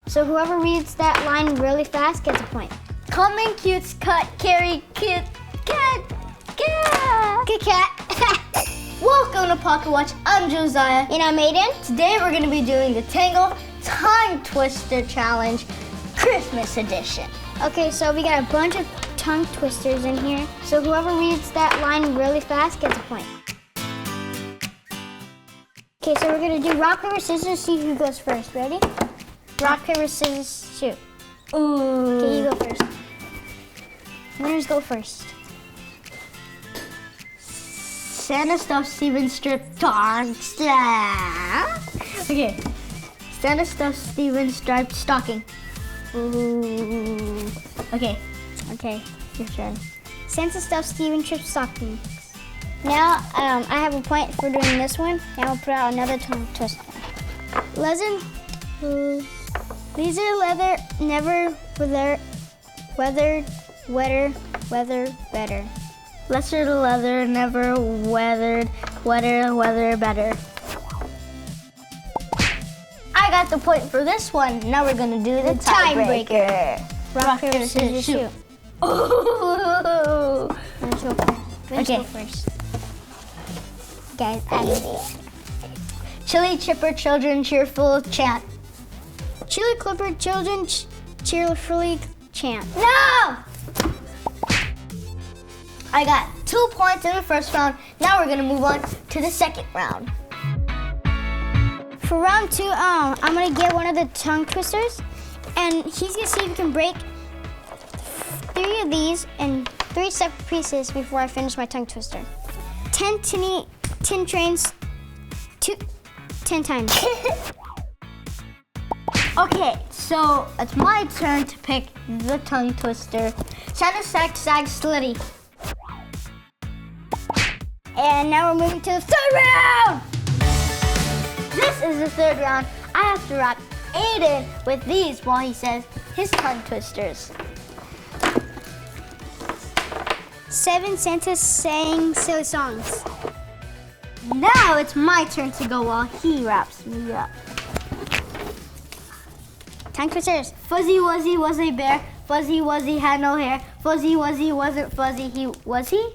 So whoever reads that line really fast gets a point. Coming, cutes, cut, carry, kit, cat, cat. Kit Kat. Welcome to Pocket Watch. I'm Josiah. And I'm Aiden. Today we're going to be doing the Tangle Tongue Twister Challenge Christmas Edition. Okay, so we got a bunch of tongue twisters in here. So whoever reads that line really fast gets a point. Okay, so we're gonna do rock, paper, scissors, see who goes first. Ready? Rock, paper, scissors, shoot. Ooh. Okay, you go first. Winners go first. Santa stuffed Steven strip tongue. Okay. Santa stuffed Steven striped stocking. Ooh. Okay. Okay, your turn. Santa stuffed Steven striped stockings. Now, I have a point for doing this one. Now I'll put out another tongue twister. These are leather, never weathered, weather better. Lesser to leather, never weathered, weather better. I got the point for this one. Now we're gonna do the tiebreaker. Rock, paper, scissors, shoot. Ooh. Let's go first. Let's Okay. go first. Guys, I need it. Chili chipper children cheerful chant. Chili clipper children cheerfully chant. No! I got 2 points in the first round. Now we're gonna move on to the second round. For round 2, I'm gonna get one of the tongue twisters, and he's gonna see if he can break 3 of these in 3 separate pieces before I finish my tongue twister. 10 tin trains, 10 times. Okay, so it's my turn to pick the tongue twister. Santa sag slitty. And now we're moving to the third round. This is the third round. I have to rock Aiden with these while he says his tongue twisters. 7 Santas sang silly songs. Now it's my turn to go while he wraps me up. Tongue twisters. Fuzzy Wuzzy was a bear. Fuzzy Wuzzy had no hair. Fuzzy Wuzzy wasn't fuzzy. Was he?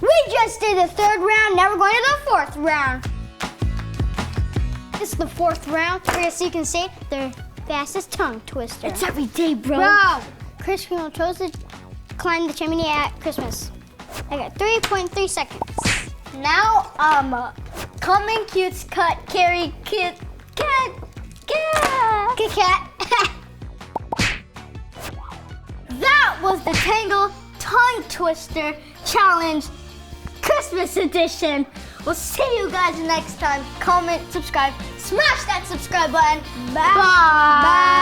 We just did the third round. Now we're going to the fourth round. This is the fourth round. We're gonna see if you can say the fastest tongue twister. It's every day, bro. Chris Cream chose to climb the chimney at Christmas. I got 3.3 seconds. Now coming, cutes, cut, carry, kit, cat, cat. Kit Kat. That was the Tangle Tongue Twister Challenge Christmas Edition. We'll see you guys next time. Comment, subscribe, smash that subscribe button. Bye. Bye.